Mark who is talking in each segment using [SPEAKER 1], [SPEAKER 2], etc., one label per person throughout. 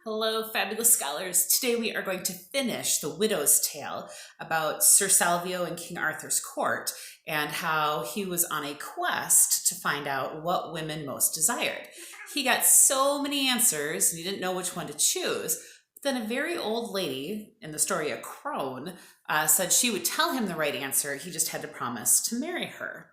[SPEAKER 1] Hello, fabulous scholars. Today we are going to finish the widow's tale about Sir Salvio and King Arthur's court and how he was on a quest to find out what women most desired. He got so many answers and he didn't know which one to choose. But then a very old lady in the story, a crone, said she would tell him the right answer. He just had to promise to marry her.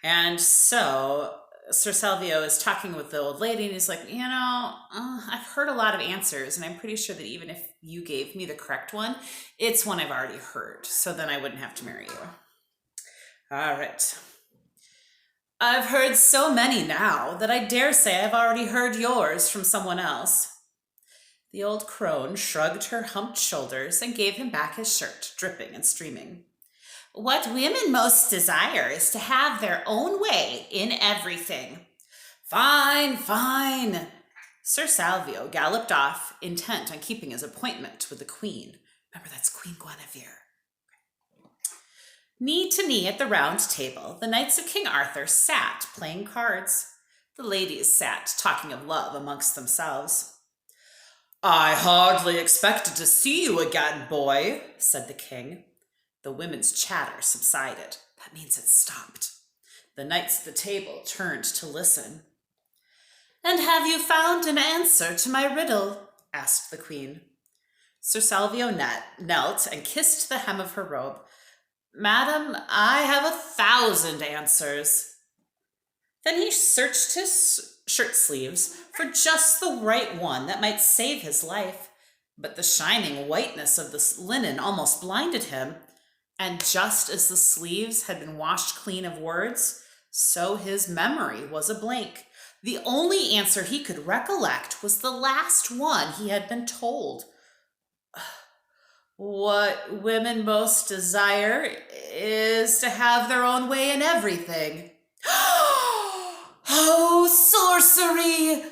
[SPEAKER 1] And so Sir Salvio is talking with the old lady and he's like, I've heard a lot of answers and I'm pretty sure that even if you gave me the correct one, it's one I've already heard. So then I wouldn't have to marry you. All right. I've heard so many now that I dare say I've already heard yours from someone else. The old crone shrugged her humped shoulders and gave him back his shirt, dripping and streaming. What women most desire is to have their own way in everything. Fine, fine. Sir Salvio galloped off, intent on keeping his appointment with the queen. Remember, that's Queen Guinevere. Knee to knee at the round table, the knights of King Arthur sat playing cards. The ladies sat talking of love amongst themselves. I hardly expected to see you again, boy, said the king. The women's chatter subsided. That means it stopped. The knights at the table turned to listen. And have you found an answer to my riddle? Asked the queen. Sir Salvio knelt and kissed the hem of her robe. Madam, I have 1,000 answers. Then he searched his shirt sleeves for just the right one that might save his life. But the shining whiteness of the linen almost blinded him. And just as the sleeves had been washed clean of words, so his memory was a blank. The only answer he could recollect was the last one he had been told. What women most desire is to have their own way in everything. Oh, sorcery!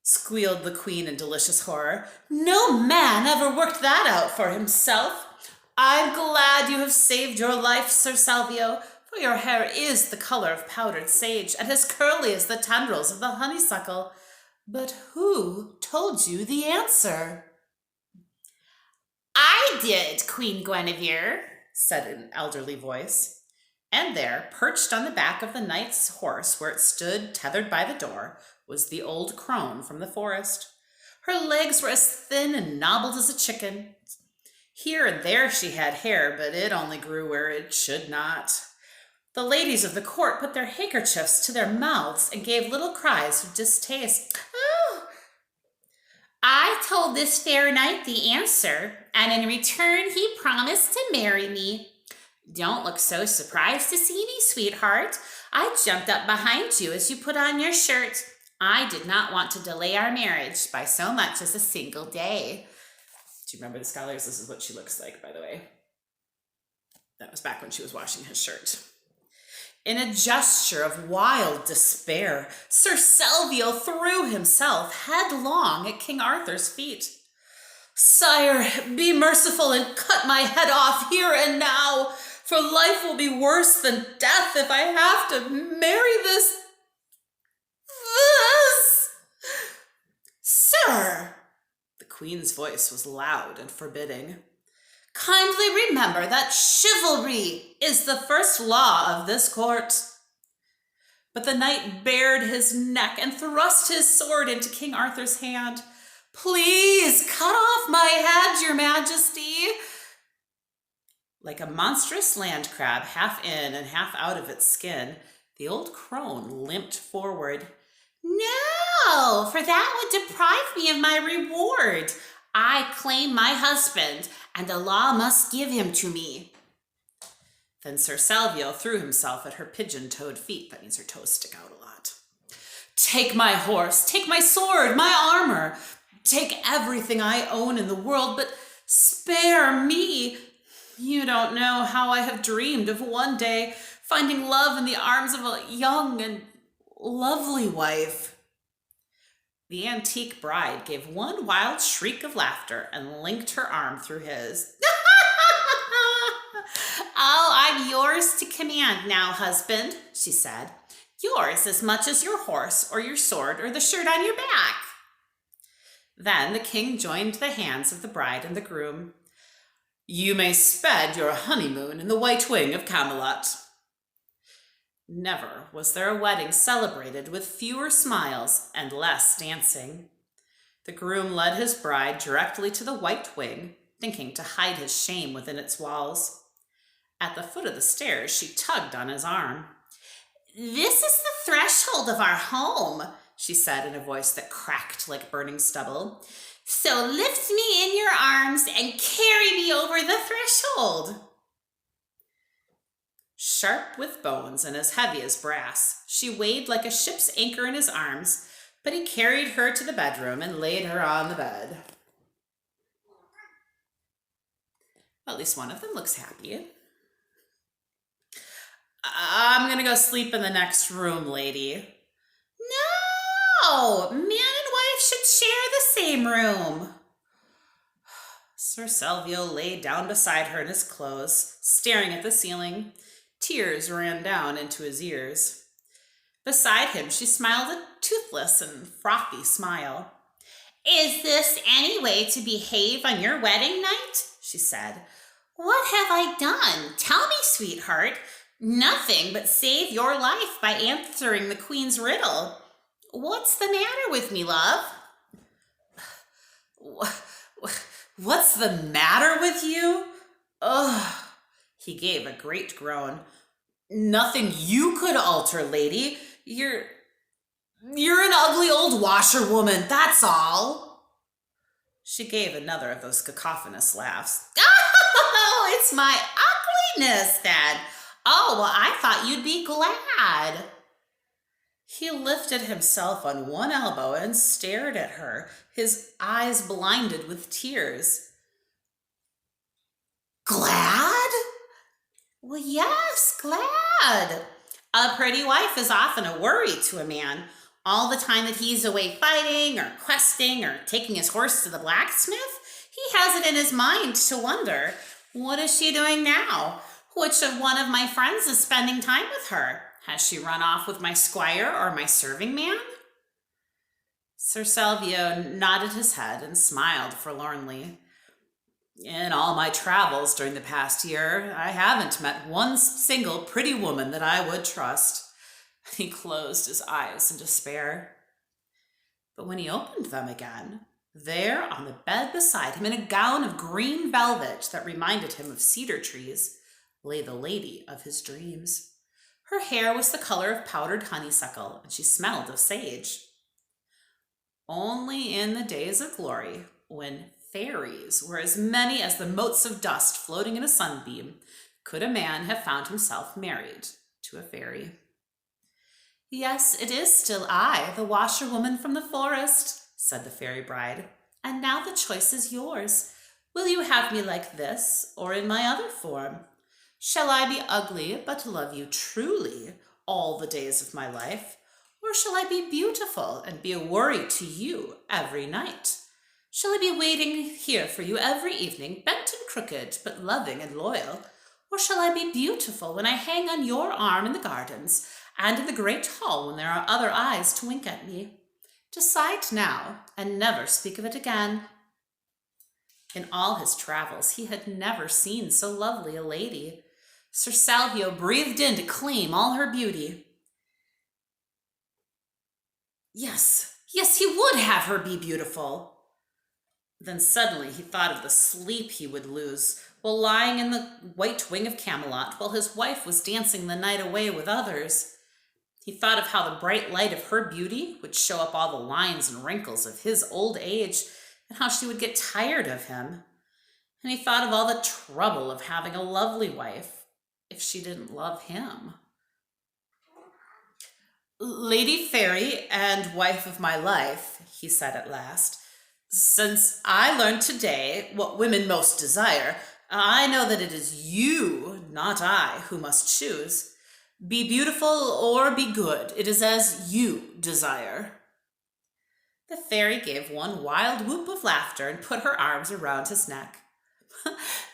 [SPEAKER 1] Squealed the queen in delicious horror. No man ever worked that out for himself. I'm glad you have saved your life, Sir Salvio, for your hair is the color of powdered sage and as curly as the tendrils of the honeysuckle. But who told you the answer? I did, Queen Guinevere, said an elderly voice. And there, perched on the back of the knight's horse where it stood tethered by the door, was the old crone from the forest. Her legs were as thin and knobbled as a chicken. Here and there she had hair, but it only grew where it should not. The ladies of the court put their handkerchiefs to their mouths and gave little cries of distaste. Oh! I told this fair knight the answer, and in return he promised to marry me. Don't look so surprised to see me, sweetheart. I jumped up behind you as you put on your shirt. I did not want to delay our marriage by so much as a single day. Do you remember the scholars? This is what she looks like, by the way. That was back when she was washing his shirt. In a gesture of wild despair, Sir Salvio threw himself headlong at King Arthur's feet. Sire, be merciful and cut my head off here and now, for life will be worse than death if I have to marry this. Sir! The queen's voice was loud and forbidding. Kindly remember that chivalry is the first law of this court. But the knight bared his neck and thrust his sword into King Arthur's hand. Please cut off my head, your majesty. Like a monstrous land crab, half in and half out of its skin, the old crone limped forward. No, for that would deprive me of my reward. I claim my husband, and the law must give him to me. Then Sir Salvio threw himself at her pigeon-toed feet. That means her toes stick out a lot. Take my horse, take my sword, my armor. Take everything I own in the world, but spare me. You don't know how I have dreamed of one day finding love in the arms of a young and lovely wife. The antique bride gave one wild shriek of laughter and linked her arm through his. Oh, I'm yours to command now, husband, she said. Yours as much as your horse or your sword or the shirt on your back. Then the king joined the hands of the bride and the groom. "You may spend your honeymoon in the White Wing of Camelot." Never was there a wedding celebrated with fewer smiles and less dancing. The groom led his bride directly to the White Wing, thinking to hide his shame within its walls. At the foot of the stairs, she tugged on his arm. "This is the threshold of our home," she said in a voice that cracked like burning stubble. "So lift me in your arms and carry me over the threshold." Sharp with bones and as heavy as brass, she weighed like a ship's anchor in his arms, but he carried her to the bedroom and laid her on the bed. Well, at least one of them looks happy. "I'm going to go sleep in the next room, lady." "No! Man and wife should share the same room." Sir Salvio lay down beside her in his clothes, staring at the ceiling. Tears ran down into his ears. Beside him, she smiled a toothless and frothy smile. "Is this any way to behave on your wedding night?" she said. "What have I done? Tell me, sweetheart. Nothing but save your life by answering the Queen's riddle. What's the matter with me, love?" "What's the matter with you? Ugh." He gave a great groan. "Nothing you could alter, lady. You're an ugly old washerwoman, that's all." She gave another of those cacophonous laughs. "Oh, it's my ugliness, then. Oh, well, I thought you'd be glad." He lifted himself on one elbow and stared at her, his eyes blinded with tears. "Glad?" "Well, yes, glad. A pretty wife is often a worry to a man. All the time that he's away fighting or questing or taking his horse to the blacksmith, he has it in his mind to wonder, what is she doing now? Which of one of my friends is spending time with her? Has she run off with my squire or my serving man?" Sir Salvio nodded his head and smiled forlornly. "In all my travels during the past year, I haven't met one single pretty woman that I would trust." He closed his eyes in despair. But when he opened them again, there on the bed beside him, in a gown of green velvet that reminded him of cedar trees, lay the lady of his dreams. Her hair was the color of powdered honeysuckle, and she smelled of sage. Only in the days of glory, when fairies were as many as the motes of dust floating in a sunbeam, could a man have found himself married to a fairy. "Yes, it is still I, the washerwoman from the forest," said the fairy bride. "And now the choice is yours. Will you have me like this, or in my other form? Shall I be ugly but love you truly all the days of my life? Or shall I be beautiful and be a worry to you every night? Shall I be waiting here for you every evening, bent and crooked, but loving and loyal? Or shall I be beautiful when I hang on your arm in the gardens, and in the great hall when there are other eyes to wink at me? Decide now, and never speak of it again." In all his travels, he had never seen so lovely a lady. Sir Salvio breathed in to claim all her beauty. Yes, he would have her be beautiful. Then suddenly he thought of the sleep he would lose while lying in the White Wing of Camelot while his wife was dancing the night away with others. He thought of how the bright light of her beauty would show up all the lines and wrinkles of his old age, and how she would get tired of him. And he thought of all the trouble of having a lovely wife if she didn't love him. "Lady Fairy and wife of my life," he said at last, "since I learned today what women most desire, I know that it is you, not I, who must choose. Be beautiful or be good. It is as you desire." The fairy gave one wild whoop of laughter and put her arms around his neck.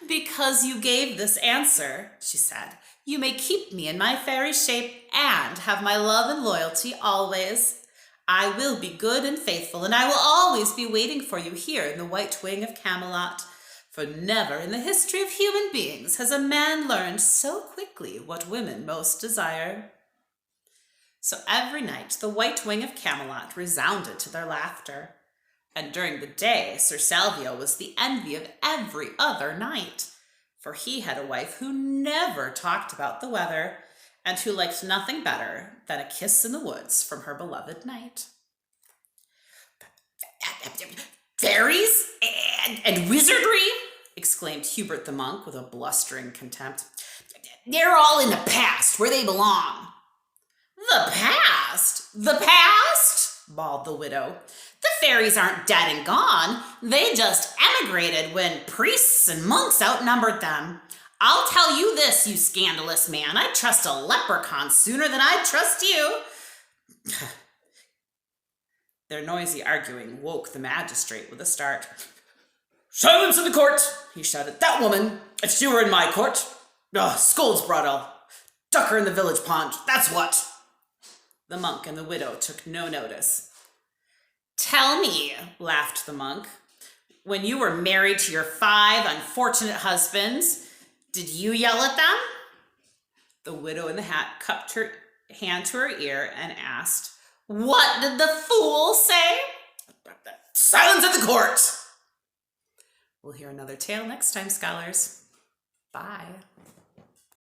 [SPEAKER 1] "Because you gave this answer," she said, "you may keep me in my fairy shape and have my love and loyalty always. I will be good and faithful, and I will always be waiting for you here in the White Wing of Camelot. For never in the history of human beings has a man learned so quickly what women most desire. So every night the White Wing of Camelot resounded to their laughter. And during the day Sir Salvio was the envy of every other knight, for he had a wife who never talked about the weather, and who liked nothing better than a kiss in the woods from her beloved knight. Fairies and wizardry, exclaimed Hubert the monk with a blustering contempt. They're all in the past, where they belong. The past? The past? Bawled the widow. The fairies aren't dead and gone. They just emigrated when priests and monks outnumbered them. I'll tell you this, you scandalous man. I'd trust a leprechaun sooner than I'd trust you. Their noisy arguing woke the magistrate with a start. Silence in the court, he shouted. That woman, if she were in my court, scolds bridle, duck her in the village pond, that's what. The monk and the widow took no notice. Tell me, laughed the monk, when you were married to your 5 unfortunate husbands, did you yell at them? The widow in the hat cupped her hand to her ear and asked, What did the fool say? Silence at the court! We'll hear another tale next time, scholars. Bye.